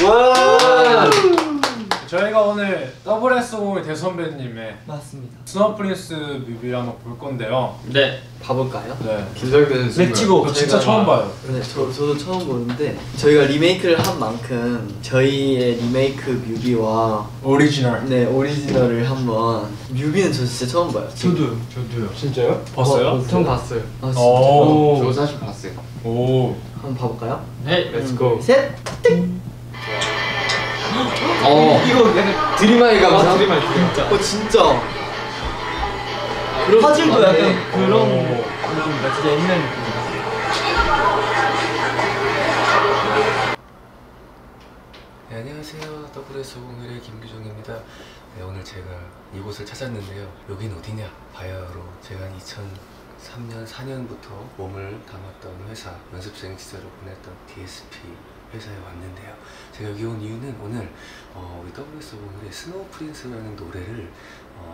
와. 저희가 오늘 WS5 대선배님의 맞습니다. 스노우 프린스 뮤비를 한번 볼 건데요. 네. 봐볼까요? 네. 긴장되는 순간. 렛츠고. 진짜 처음 봐요. 네, 저도 처음 보는데 저희가 리메이크를 한 만큼 저희의 리메이크 뮤비와 오리지널을 한번 뮤비는 저 진짜 처음 봐요. 저도요. 진짜요? 봤어요? 전 봤어요. 아 진짜? 저 사실 봤어요. 오. 한번 봐볼까요? 네, 렛츠고. 셋! 이거 약간 드림아이 감성? 드림아이 진짜. 진짜 화질도 약간 그런 느낌이다. 진짜 옛날 느낌이다. 네, 안녕하세요. WS501의 김규종입니다. 네, 오늘 제가 이곳을 찾았는데요. 여긴 어디냐? 바야흐로 제가 2003년, 4년부터 몸을 담았던 회사, 연습생 시절을 보냈던 DSP 회사에 왔는데요. 제가 여기 온 이유는 오늘 우리 WS501의 스노우 프린스라는 노래를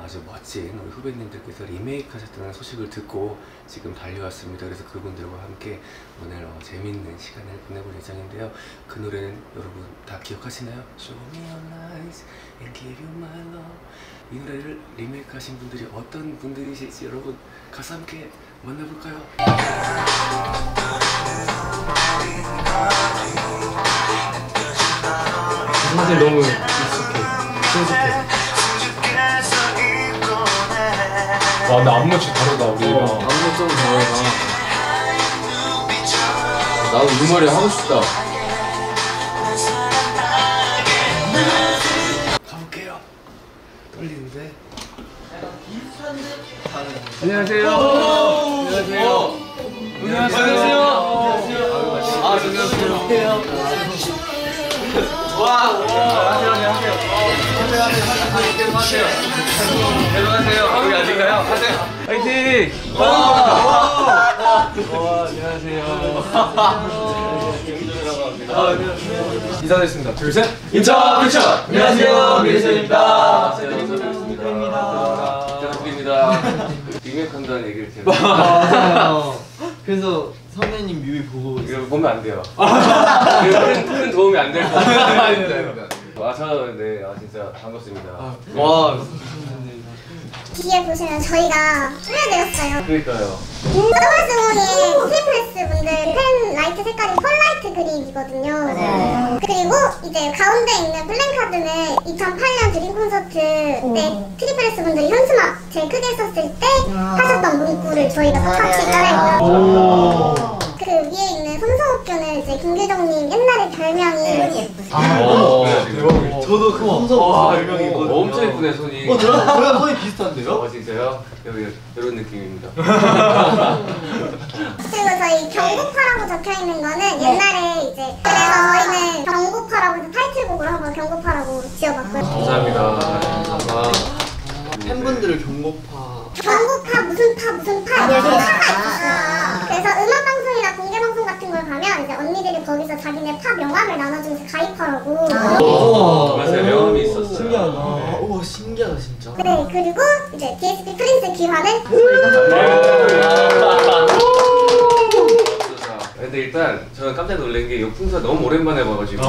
아주 멋진 우리 후배님들께서 리메이크 하셨다는 소식을 듣고 지금 달려왔습니다. 그래서 그분들과 함께 오늘 재밌는 시간을 보내볼 예정인데요. 그 노래는 여러분 다 기억하시나요? Show me your eyes and give you my love. 이 노래를 리메이크 하신 분들이 어떤 분들이실지 여러분 가서 함께 만나볼까요? 사실 너무 익숙해. 친숙해. 와, 근데 안무치 다르다 우리가. 안무 좀 다르다. 나도 이 머리 하고 싶다. 가볼게요. 떨리는데. 안녕하세요. 안녕하세요. 안녕하세요. 안녕하세요. 와, 안녕하세요. 여기 아직가요? 하세요. 화이팅! 안녕하세요. 인사드리겠습니다. 둘, 셋. 인천! 안녕하세요. 미르션입니다. 부탁드립니다. 리메이크한다는 얘기를 제가 맞아요. 그래서 선배님 뮤비 보고 이거 보면 안 돼요. 큰 도움이 안 될 것 같아요. 진짜 반갑습니다. 와, 뒤에 보시면 저희가 뿌려드렸어요. 그러니까요. WS5의 트리플스 분들 펜 라이트 색깔이 펄라이트 그린이거든요. 그리고 이제 가운데 있는 플랜카드는 2008년 드림 콘서트 때 트리플스 분들이 현수막 제일 크게 했었을 때 하셨던 문구를 저희가 똑같이 따라했고요. 그 위에 있는 손소옥교는 이제 김규정님 옛날에 별명이 저도 그 손소 별명이 있거든요. 엄청 예쁘네 손이. 저랑 손이 비슷한데요? 진짜요? 여기 이런 느낌입니다. 그리고 저희 경고파라고 적혀있는 거는 옛날에 이제 그래서 저희는 경고파라고 해서 타이틀곡으로 한번 경고파라고 지어봤고요. 감사합니다. 팬분들을 경고파 무슨 파 이렇게 파가 있었어요. 그래서 음악방송이나 공개방송 같은 걸 가면 이제 언니들이 거기서 자기네 파 명함을 나눠주면서 가입하라고. 맞아요. 명함이 있었어요. 신기하다. 우와, 신기하다 진짜. 네, 그리고 이제 DSP 프린스 기화는 근데 일단 저는 깜짝 놀란 게 이 풍선 너무 오랜만에 봐가지고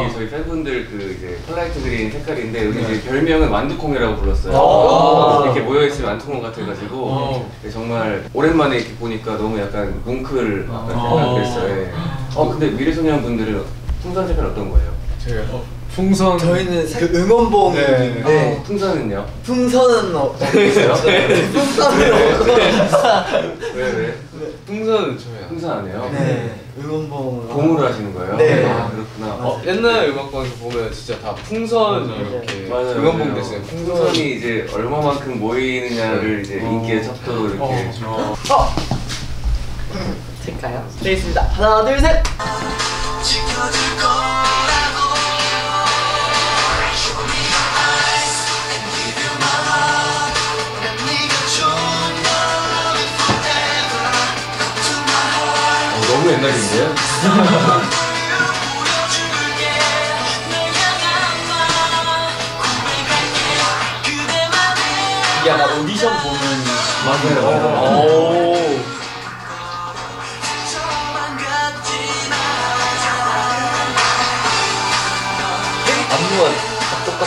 이게 저희 팬분들 그 이제 펄라이트 그린 색깔인데 여기 이제 별명은 완두콩이라고 불렀어요. 이렇게 모여있으면 완두콩 같아가지고 정말 오랜만에 이렇게 보니까 너무 약간 뭉클 그랬어요. 근데 미래소년 분들은 풍선 색깔 어떤 거예요? 풍선. 저희는 그 응원봉인데 풍선은요? 풍선은 없어요? 풍선은 왜? 풍선 풍선 안 해요? 네, 응원봉 봄으로 하시는 거예요? 네. 그렇구나. 옛날 음악방에서 보면 진짜 다 풍선 이렇게 맞아요. 응원봉 대신에 풍선이 이제 얼마만큼 모이느냐를 이제 인기의 척도로 이렇게. 될까요? 되겠습니다. 하나, 둘, 셋. 너무 옛날인데요? 이게 아마 오디션 보는 맞아요. 안무가 다 똑같다.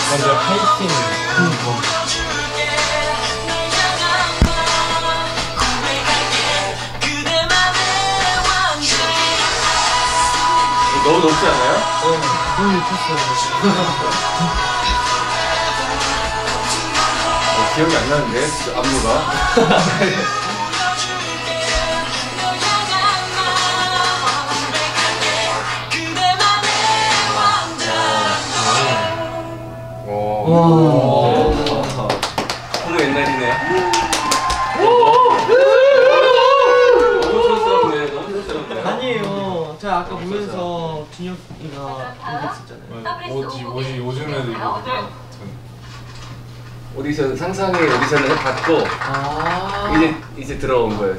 먼저 페이팅. 너무 높지 않아요? 너무 미쳤어요. 기억이 안 나는데 안무가. 너무 옛날이네. 너무 촌스럽네. 너무 촌스럽네. 아니에요. 제가 아까 보면서 준혁이가 얘기했었잖아요. 옷이 요즘에도 이거. 오디션 상상의 오디션을 받고 이제 들어온 거예요.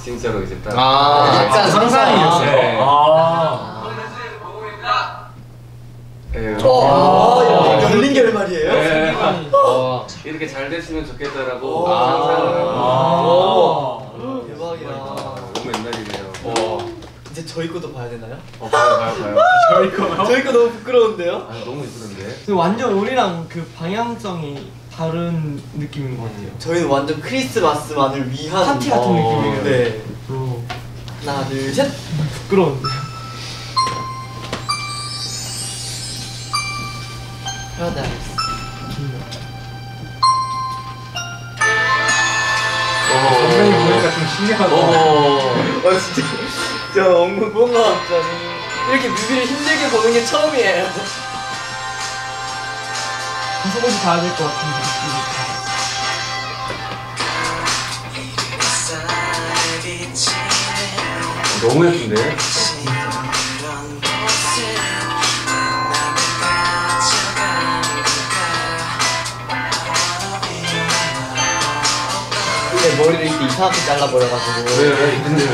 진짜로 이제 딱. 약간 상상이었어요. 네. 열린 결말이에요? 네. 이렇게 잘 됐으면 좋겠다라고 상상을 하고. 대박이다. 너무 옛날이네요. 이제 저희 것도 봐야 되나요? 봐요. 저희 거요? 저희 거 너무 부끄러운데요? 너무 예쁘던데. 완전 우리랑 그 방향성이 다른 느낌인 것 같아요. 저희는 완전 크리스마스만을 위한 파티 같은 느낌이에요. 네. 또 하나, 둘, 셋. 부끄러운데. 파라다이스. 선배님 보니까 좀 신기하다. 진짜 뭔가 이렇게 뮤비를 힘들게 보는 게 처음이에요. 가서보지 가야 될 것 같은 느낌이. 너무 예쁜데? 근데 머리를 이렇게 이상하게 잘라버려가지고. 왜? 근데 왜?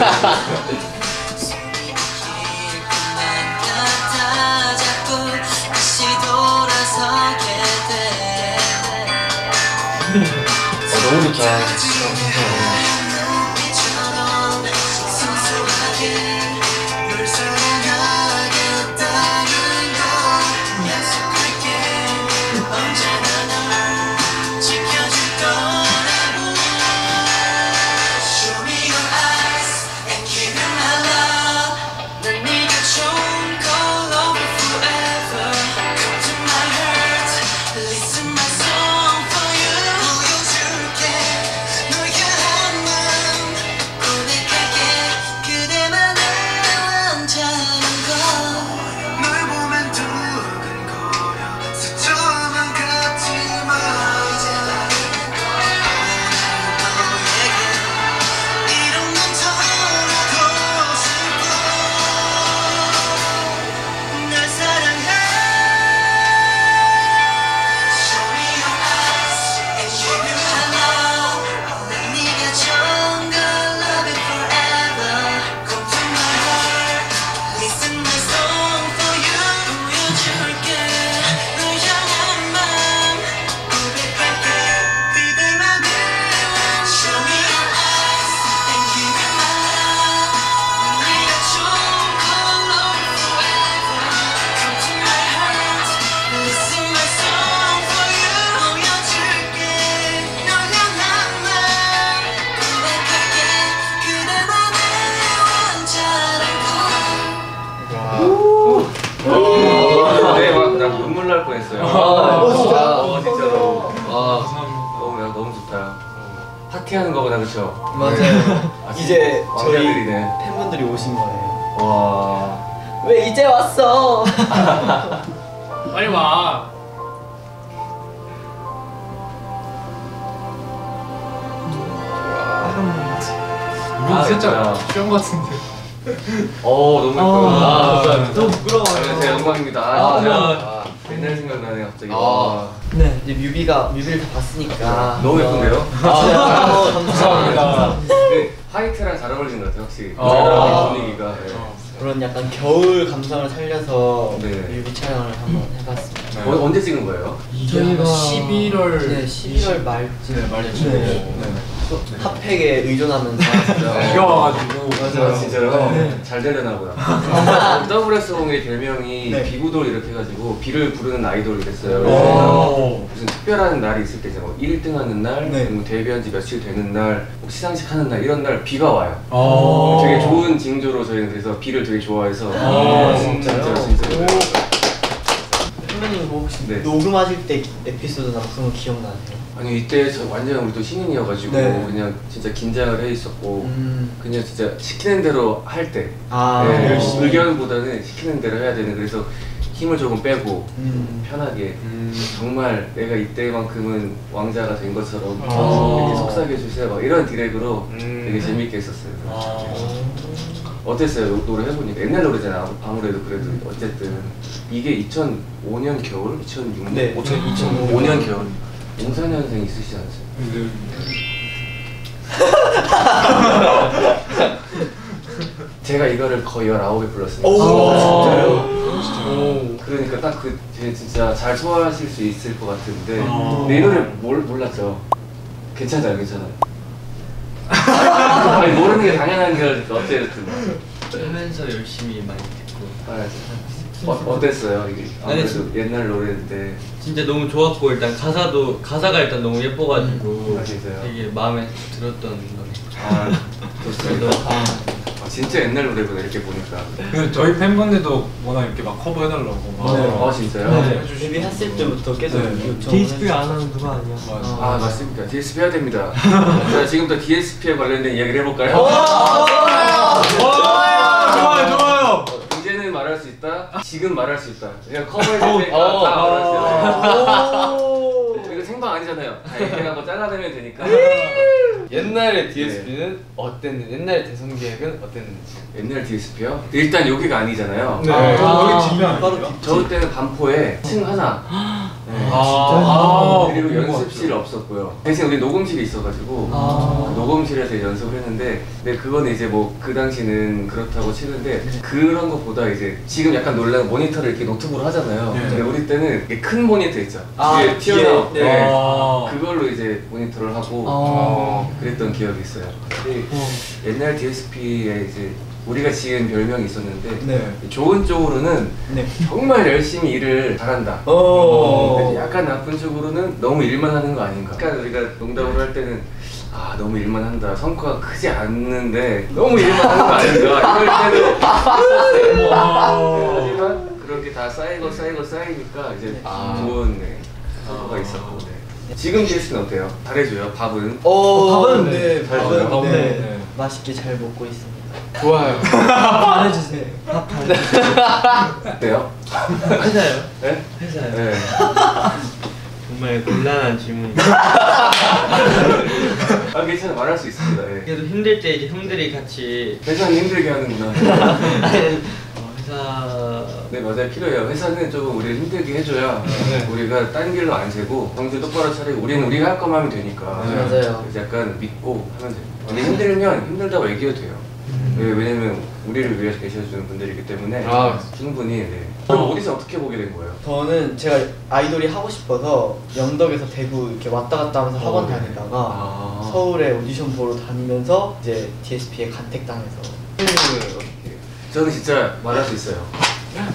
너무 좋다. 날 뻔했어요. 진짜로. 너무 좋다. 파티하는 거구나, 그쵸? 맞아요. 이제 저희 왕자들이네. 팬분들이 오신 거예요. 와. 왜 이제 왔어? 빨리 와. 이거 진짜 취한 것 같은데. 너무 예뻐요. 너무 부끄러워요. 제 영광입니다. 옛날 생각나네 갑자기. 네. 이제 뮤비를 다 봤으니까 너무 예쁜데요? 감사합니다. 네, 화이트랑 잘 어울리는 것 같아요 확실히. 분위기가. 네. 그런 약간 겨울 감성을 살려서 네. 뮤비 촬영을 한번 해봤습니다. 언제 찍은 거예요? 저희가 11월 네, 11월 말쯤. 말쯤. 네. 핫팩에 의존하면서 비가 와가지고. 맞아요. 진짜요? 네. 잘 되려나 보다. WS0의 별명이 네. 비구돌 이렇게 해가지고 비를 부르는 아이돌이 됐어요. 오. 무슨 특별한 날이 있을 때 이제 뭐 1등 하는 날, 네. 뭐 데뷔한 지 며칠 되는 날, 뭐 시상식 하는 날 이런 날 비가 와요. 되게 좋은 징조로 저희는 그래서 비를 되게 좋아해서. 진짜요? 진짜요. 선배님 뭐 혹시 네. 녹음하실 때 에피소드나 그런 거 기억나세요? 아니 이때 저 완전 우리도 신인이어가지고 네. 그냥 진짜 긴장을 해 있었고 그냥 진짜 시키는 대로 할 때 네, 열심히. 의견보다는 시키는 대로 해야 되는 그래서 힘을 조금 빼고 편하게 정말 내가 이때만큼은 왕자가 된 것처럼 이렇게 속삭여 주세요 막 이런 디렉으로 되게 재밌게 했었어요. 어땠어요? 노래 해보니까 옛날 노래잖아 아무래도 그래도 어쨌든 이게 2005년 겨울? 2006년? 네, 2005년 겨울 04년생 있으시지 않으세요? 제가 이거를 거의 19배 불렀습니다. 진짜요? 그러니까 딱 그 진짜 잘 소화하실 수 있을 것 같은데 근데 이 노래 몰랐죠? 괜찮아요 괜찮아요. 아니 모르는 게 당연한 게 어때요? 하면서 열심히 많이 듣고 어땠어요 이게? 아무래도 옛날 노래인데 진짜 너무 좋았고 일단 가사가 일단 너무 예뻐가지고 진짜요? 되게 마음에 들었던 노래. 좋습니다. 진짜 옛날 노래구나 이렇게 보니까. 그 저희 팬분들도 워낙 이렇게 막 커버해달라고. 진짜요? 데뷔 했을 때부터 계속 요청을 DSP 안 하는 누가 아니야? 맞습니다. DSP 해야 됩니다. 자 지금부터 DSP에 관련된 이야기를 해볼까요? 좋아요. 이제는 말할 수 있다. 지금 말할 수 있다. 그냥 커버해줄 테니까 다 알았어요. 이거 생방 아니잖아요. 다 얘기하고 잘라내면 되니까. 옛날의 DSP는 어땠는지, 옛날의 대성계획은 어땠는지. 옛날 DSP요? 일단 여기가 아니잖아요. 네. 여기 집면 바로 아니에요? 저 때는 반포에 층 하나. 그리고 연습실 없었고요. 대신 우리 녹음실이 있어가지고 그 녹음실에서 연습을 했는데, 근데 그거는 이제 뭐 그 당시는 그렇다고 치는데 그런 것보다 이제 지금 약간 놀라는 모니터를 이렇게 노트북으로 하잖아요. 근데 우리 때는 이게 큰 모니터 있죠. 뒤에 튀어나온 그걸로 이제 모니터를 하고 그랬던 기억이 있어요. 근데 옛날 DSP에 이제 우리가 지은 별명이 있었는데 좋은 쪽으로는 정말 열심히 일을 잘한다. 근데 약간 나쁜 쪽으로는 너무 일만 하는 거 아닌가. 약간 우리가 농담으로 할 때는 너무 일만 한다. 성과가 크지 않는데 너무 일만 하는 거 아닌가. 이럴 때도 있었어요. 하지만 그렇게 다 쌓이고 쌓이니까 이제 좋은 성과가 있었고. 지금 DSP는 어때요? 잘해줘요? 밥은? 밥은 잘해줘요? 네. 맛있게 잘 먹고 있습니다. 좋아요. 잘해주세요. 밥 잘해주세요. 어때요? 회사요? 네? 회사요. 네. 정말 곤란한 질문이에요. 괜찮아. 말할 수 있습니다. 네. 그래도 힘들 때 이제 형들이 같이 회사는 힘들게 하는구나. 회사 네 맞아요. 필요해요. 회사는 조금 우리를 힘들게 해줘야 우리가 딴 길로 안 새고 정신 똑바로 차리고 우리는 우리가 할 것만 하면 되니까. 맞아요. 그래서 약간 믿고 하면 돼요. 근데 힘들면 힘들다고 얘기해도 돼요. 왜냐면 우리를 위해서 계셔주는 분들이기 때문에 충분히. 그럼 오디션 어떻게 보게 된 거예요? 저는 제가 아이돌이 하고 싶어서 영덕에서 대구 이렇게 왔다 갔다 하면서 학원 다니다가 서울에 오디션 보러 다니면서 이제 DSP에 간택당해서. 저는 진짜 말할 수 있어요.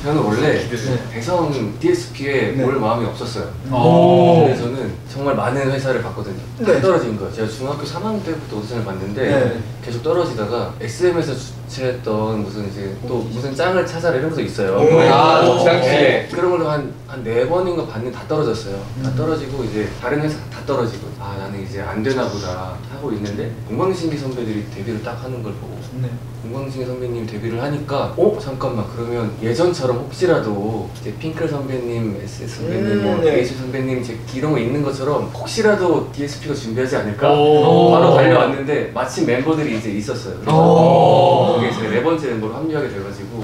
저는 원래 대성 DSP에 올 마음이 없었어요. 근데 저는 정말 많은 회사를 봤거든요. 다 떨어진 거예요. 제가 중학교 3학년 때부터 오디션을 봤는데 계속 떨어지다가 SM에서 주최했던 무슨 이제 또 무슨 짱을 찾아라 이런 것도 있어요. 그 당시에 그런 걸로 한 4번인가 봤는데 다 떨어졌어요. 다 떨어지고 이제 다른 회사 다 떨어지고 나는 이제 안 되나 보다 하고 있는데 공광신기 선배들이 데뷔를 딱 하는 걸 보고 공광신기 선배님 데뷔를 하니까 잠깐만 그러면 예전처럼 혹시라도 이제 핑클 선배님, SS 선배님, 뭐 에이스 선배님 이런 거 있는 것처럼 혹시라도 DSP가 준비하지 않을까? 바로 달려왔는데 마침 멤버들이 이제 있었어요. 그래서 그게 제 4번째 멤버로 합류하게 돼가지고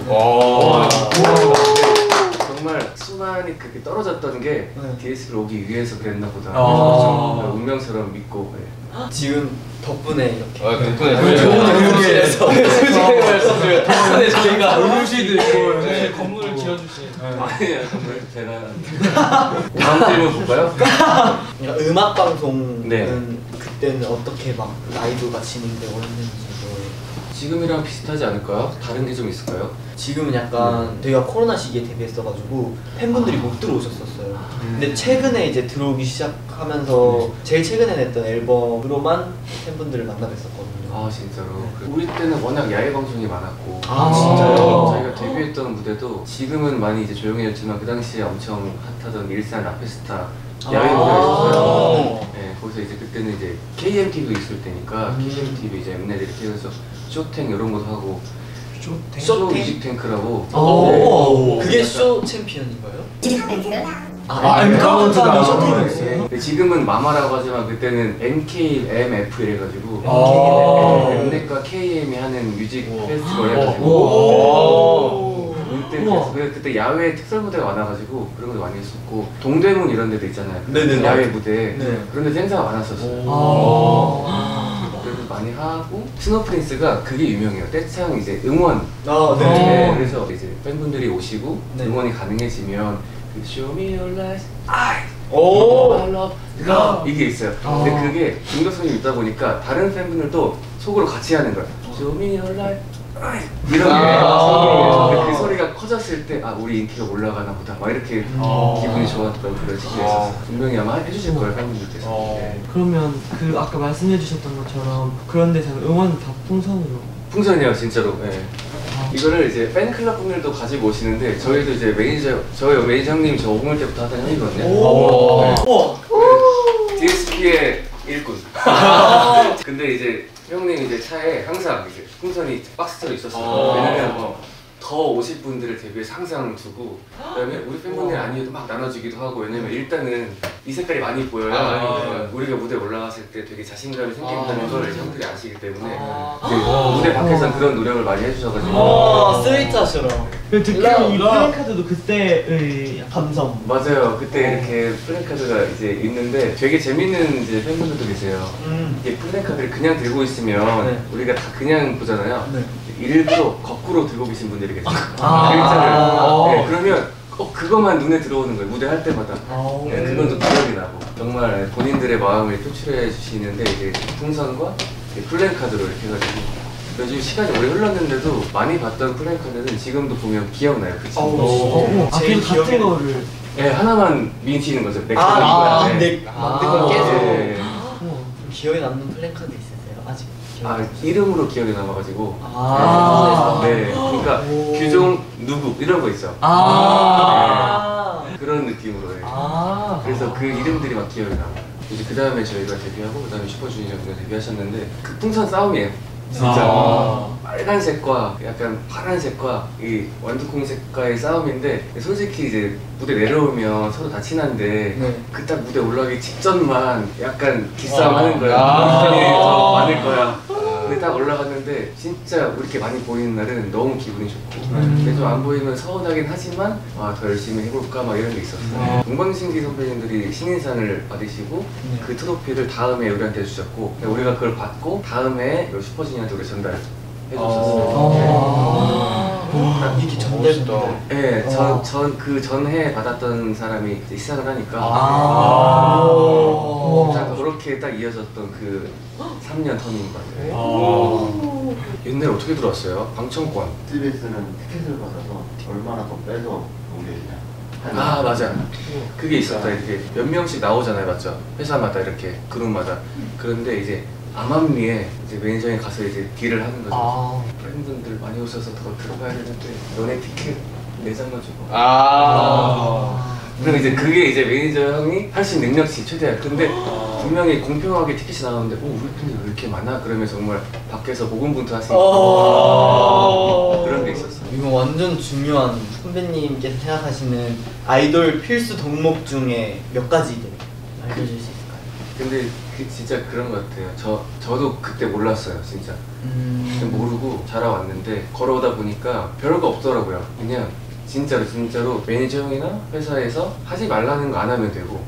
정말 수많이 그렇게 떨어졌던 게 네. DSP를 오기 위해서 그랬나 보다. 아. 운명처럼 믿고. 네. 지금 덕분에 이렇게 덕분에 좋은 교실에서 솔직하게 말씀드려요. 덕분에 저희가 의료실도 있고 네, 건물을 지어주신. 아니에요, 정말 제가. 다음 질문 볼까요? 그러니까 음악 방송은 네. 그때는 어떻게 막 라이브가 진행되고 했는지 지금이랑 비슷하지 않을까요? 다른 게 좀 있을까요? 지금은 약간 저희가 코로나 시기에 데뷔했어가지고 팬분들이 못 들어오셨었어요. 근데 최근에 이제 들어오기 시작하면서 제일 최근에 냈던 앨범으로만 팬분들을 만나뵀었거든요. 아 진짜로. 우리 때는 워낙 야외 방송이 많았고. 아, 진짜요? 저희가 데뷔했던 무대도 지금은 많이 이제 조용해졌지만 그 당시에 엄청 핫하던 일산 라페스타 야외 무대가 있었어요. 네, 거기서 이제 그때는 이제 KMTV 있을 때니까 KMTV 이제 옛날에 이렇게 해서 쇼탱 이런 것도 하고 쇼 뮤직탱크라고. 그게 약간 쇼 챔피언인가요? 엔카운트가 쇼탱이었어요? 근데 지금은 마마라고 하지만 그때는 MKMF 이래가지고 엠넷과 KM이 하는 뮤직 페스티벌 해가지고 그때 야외 특설 무대가 많아가지고 그런 것도 많이 했었고 동대문 이런 데도 있잖아요. 네네네. 야외 무대 네. 그런 데도 행사가 많았었어요. 그래서 많이 하고 스노우프린스가 그게 유명해요. 떼창 이제 응원. 네, 그래서 이제 팬분들이 오시고 네. 응원이 가능해지면 그 Show me your light, 오! I love God 이게 있어요. 근데 그게 중독성이 있다 보니까 다른 팬분들도 속으로 같이 하는 거예요. Show me your light, 이런 게 그 소리가 커졌을 때 아 우리 인기가 올라가나 보다 막 이렇게 기분이 좋았던 그런 시기가 있었어요. 분명히 아마 해주실 거예요 팬분들께서. 네. 그러면 그 아까 말씀해주셨던 것처럼 그런 데서는 응원 다 풍선으로. 풍선이에요 진짜로. 네. 이거를 이제 팬클럽 분들도 가지고 오시는데 저희도 이제 저희 매니저 형님이 저 5월 때부터 하던 형이거든요. 네. DSP의 일꾼. 근데 이제 형님 이제 차에 항상 이제 풍선이 박스처럼 있었어요. 왜냐면 더 오실 분들을 대비해서 항상 두고 그다음에 우리 팬분들이 아니어도 막 나눠주기도 하고 왜냐면 일단은 이 색깔이 많이 보여야 우리가 무대에 올라갔을 때 되게 자신감이 생긴다는 걸 형들이 아시기 때문에 무대 밖에서는 그런 노력을 많이 해주셔가지고 스위트하처럼 듣기로 이 플랜카드도 그때의 감성. 맞아요. 그때 이렇게 플랜카드가 이제 있는데 되게 재밌는 이제 팬분들도 계세요. 이게 플랜카드를 그냥 들고 있으면 우리가 다 그냥 보잖아요. 일부러 거꾸로 들고 계신 분들이 계세요. 글자를. 네, 그러면 그것만 눈에 들어오는 거예요. 무대 할 때마다. 네, 그건 또 기억이 나고 정말 본인들의 마음을 표출해 주시는데 이제 풍선과 플랜카드로 이렇게 해가지고 요즘 시간이 오래 흘렀는데도 많이 봤던 플랜카드는 지금도 보면 기억나요. 그 친구. 제일 그래도 같은 거를. 네, 하나만 미치는 거죠. 내 만든 거야. 걸 깨서 네. 기억에 남는 플랜카드 있으세요? 아직? 이름으로 기억에 남아가지고. 네. 그러니까 규종 누구 이런 거 있어. 네. 그런 느낌으로 해. 그래서 그 이름들이 막 기억에 남아. 이제 그 다음에 저희가 데뷔하고 그 다음에 슈퍼주니어가 데뷔하셨는데 그 풍선 싸움이에요. 진짜 빨간색과 약간 파란색과 이 완두콩 색깔의 싸움인데 솔직히 이제 무대 내려오면 서로 다 친한데 그 딱 무대 올라가기 직전만 약간 기싸움 하는 거야. 편이 더 많을 거야. 근데 딱 올라갔는데 진짜 이렇게 많이 보이는 날은 너무 기분이 좋고 근데 좀 안 보이면 서운하긴 하지만 더 열심히 해볼까 막 이런 게 있었어요. 동방신기 선배님들이 신인상을 받으시고 그 트로피를 다음에 우리한테 주셨고 우리가 그걸 받고 다음에 슈퍼주니어한테 우리 전달해줬었어요. 이렇게 전달도. 네, 그 전해 받았던 사람이 이제 시상을 하니까 딱 그렇게 딱 이어졌던 그 3년 텀인 것 같아요. 옛날에 어떻게 들어왔어요? 방청권. TBS는 티켓을 받아서 얼마나 더 빼서 옮겨지냐. 맞아. 그게 있었다. 이렇게 몇 명씩 나오잖아요, 맞죠? 회사마다 이렇게 그룹마다. 그런데 이제 암암리에 이제 매니저에 가서 이제 딜을 하는 거죠. 팬분들 많이 오셔서 더 들어가야 되는데 너네 티켓 4장만 주고. 그럼 이제 그게 이제 매니저 형이 할 수 있는 능력치 최대한. 근데 분명히 공평하게 티켓이 나오는데 우리 팬이 왜 이렇게 많아? 그러면서 정말 밖에서 고군분투 하시니까 그런 게 있었어. 이거 완전 중요한 선배님께서 생각하시는 아이돌 필수 덕목 중에 몇 가지 알려줄 수 있을까요? 근데 진짜 그런 것 같아요. 저도 그때 몰랐어요, 진짜. 모르고 자라왔는데 걸어오다 보니까 별거 없더라고요. 그냥 진짜로 매니저 형이나 회사에서 하지 말라는 거 안 하면 되고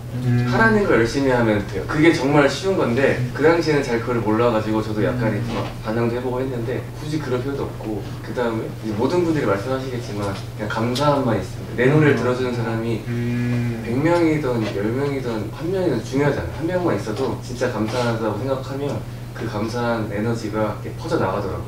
하라는 거 열심히 하면 돼요. 그게 정말 쉬운 건데 그 당시에는 잘 그걸 몰라가지고 저도 약간 이렇게 막 반항도 해보고 했는데 굳이 그럴 필요도 없고 그 다음에 모든 분들이 말씀하시겠지만 그냥 감사함만 있습니다. 내 노래를 들어주는 사람이 100명이든 10명이든 1명이든 중요하잖아요. 한 명만 있어도 진짜 감사하다고 생각하면 그 감사한 에너지가 이렇게 퍼져나가더라고요.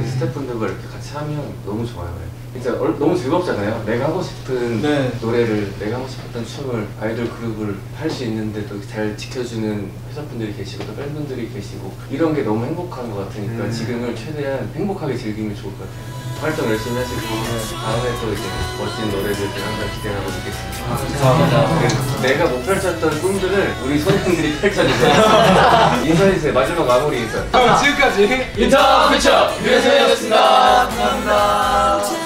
스태프분들과 이렇게 같이 하면 너무 좋아요. 진짜 너무 즐겁잖아요. 내가 하고 싶은 노래를, 내가 하고 싶었던 춤을 아이돌 그룹을 할 수 있는데도 잘 지켜주는 회사분들이 계시고 또 팬분들이 계시고 이런 게 너무 행복한 것 같으니까 지금을 최대한 행복하게 즐기면 좋을 것 같아요. 활동 열심히 하시고 다음에 또 이제 멋진 노래들 항상 기대하고 있겠습니다. 감사합니다. 내가 못 펼쳤던 꿈들을 우리 소녀들이 펼쳐주세요. 인사해주세요. 마지막 마무리 인사. 지금까지 인터 퓨처 유혜선이었습니다. 감사합니다.